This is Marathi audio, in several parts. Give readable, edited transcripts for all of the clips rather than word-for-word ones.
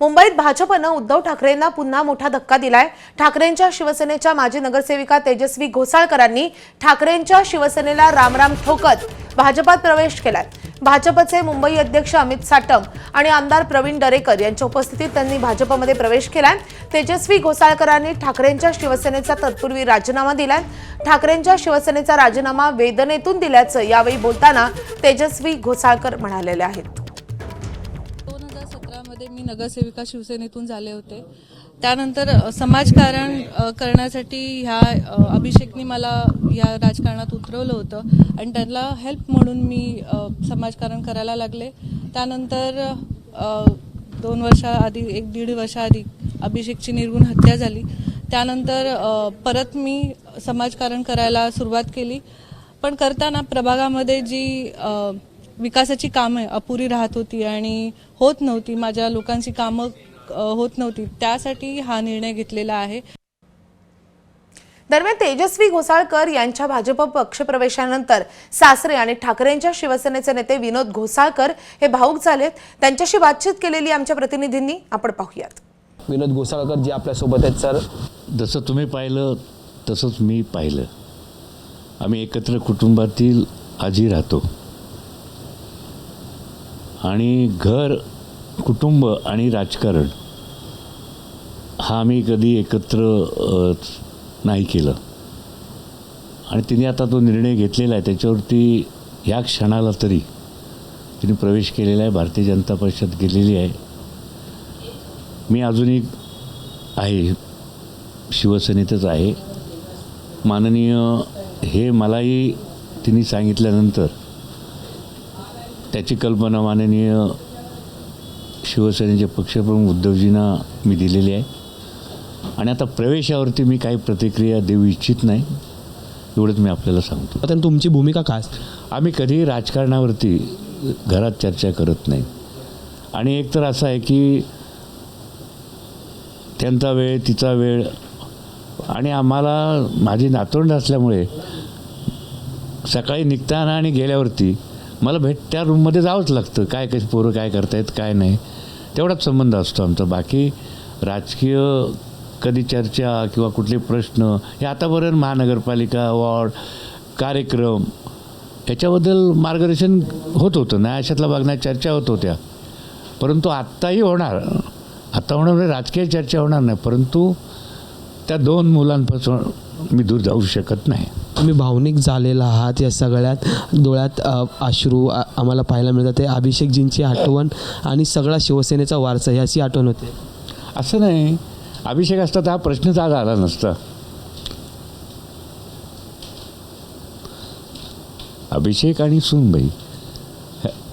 मुंबईत भाजपनं उद्धव ठाकरेंना पुन्हा मोठा धक्का दिलाय। ठाकरेंच्या शिवसेनेच्या माजी नगरसेविका तेजस्वी घोसाळकरांनी ठाकरेंच्या शिवसेनेला रामराम ठोकत भाजपात प्रवेश केलाय। भाजपचे मुंबई अध्यक्ष अमित साटम आणि आमदार प्रवीण दरेकर यांच्या उपस्थितीत त्यांनी भाजपमध्ये प्रवेश केलाय। तेजस्वी घोसाळकरांनी ठाकरेंच्या शिवसेनेचा तत्पूर्वी राजीनामा दिलाय। ठाकरेंच्या शिवसेनेचा राजीनामा वेदनेतून दिल्याचं यावेळी बोलताना तेजस्वी घोसाळकर म्हणालेले आहेत। मी नगरसेविका शिवसेनेतून झाले होते। त्यानंतर समाजकारण करण्यासाठी ह्या अभिषेकनी मला या राजकारणात उतरवलं होतं आणि त्यांना हेल्प म्हणून मी समाजकारण करायला लागले। त्यानंतर 2 वर्षाआधी 1-1.5 वर्षाआधी अभिषेकची निर्गुण हत्या झाली। त्यानंतर परत मी समाजकारण करायला सुरुवात केली, पण करताना प्रभागामध्ये जी विकासाची कामे अपुरी राहत होती आणि होत नव्हती, माझ्या लोकांची कामं होत नव्हती, त्यासाठी हा निर्णय घेतलेला आहे। दरम्यान तेजस्वी घोसाळकर यांच्या भाजप पक्षप्रवेशानंतर सासरे आणि ठाकरेंच्या शिवसेनेचे नेते विनोद घोसाळकर हे भावुक झालेत। त्यांच्याशी बातचीत केलेली आमच्या प्रतिनिधींनी आपण पाहूयात। विनोद घोसाळकर जी आपल्या सोबत आहेत सर, जसं तुम्ही पाहिलं तसंच मी पाहिलं। आम्ही एकत्र कुटुंबातील आजी राहतो आणि घर, कुटुंब आणि राजकारण हा आम्ही कधी एकत्र नाही केलं आणि तिने आता तो निर्णय घेतलेला आहे, त्याच्यावरती ह्या क्षणाला तरी तिने प्रवेश केलेला आहे, भारतीय जनता पक्षात गेलेली आहे। मी अजूनही आहे, शिवसेनेतच आहे। माननीय हे मलाही तिने सांगितल्यानंतर त्याची कल्पना माननीय शिवसेनेचे पक्षप्रमुख उद्धवजींना मी दिलेली आहे आणि आता प्रवेशावरती मी काही प्रतिक्रिया देऊ इच्छित नाही, एवढंच मी आपल्याला सांगतो। आता तुमची भूमिका काय असते? आम्ही कधीही राजकारणावरती घरात चर्चा करत नाही आणि एक तर असं आहे की त्यांचा वेळ, तिचा वेळ आणि आम्हाला माझी नातवंड असल्यामुळे सकाळी निघताना आणि गेल्यावरती मला त्या रूममध्ये जावंच लागतं। काय कशी पोरं काय करतायत काय नाही, तेवढाच संबंध असतो आमचा। बाकी राजकीय कधी चर्चा किंवा कुठले प्रश्न हे आतापर्यंत महानगरपालिका, वॉर्ड, कार्यक्रम याच्याबद्दल मार्गदर्शन होत होतं, नाही अशातला भाग नाही, चर्चा होत होत्या। परंतु आत्ताही होणार, आता होणार म्हणजे राजकीय चर्चा होणार नाही, परंतु त्या 2 मुलांपासून मी दूर जाऊ शकत नाही। तुम्ही भावनिक झालेला आहात, या सगळ्यात डोळ्यात अश्रू आम्हाला पाहायला मिळतात। ते अभिषेकजींची आठवण आणि सगळा शिवसेनेचा वारसा ह्याची आठवण होते। असं नाही, अभिषेक असता तर हा प्रश्नच आज आला नसता। अभिषेक आणि सूनबाई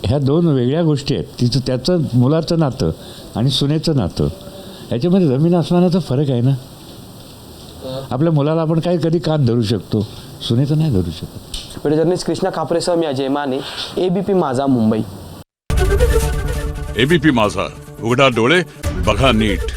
ह्या 2 वेगळ्या गोष्टी आहेत। त्याचं मुलाचं नातं आणि सुनेचं नातं याच्यामध्ये जमीन आसमानाचा फरक आहे ना। आपल्या मुलाला आपण काही कधी कात धरू शकतो, सुनेचं नाही धरू शकत। व्हिडिओ जर्नलिस्ट कृष्णा खापरेसह मी अजय माने, एबीपी माझा मुंबई। एबीपी माझा, उघडा डोळे बघा नीट।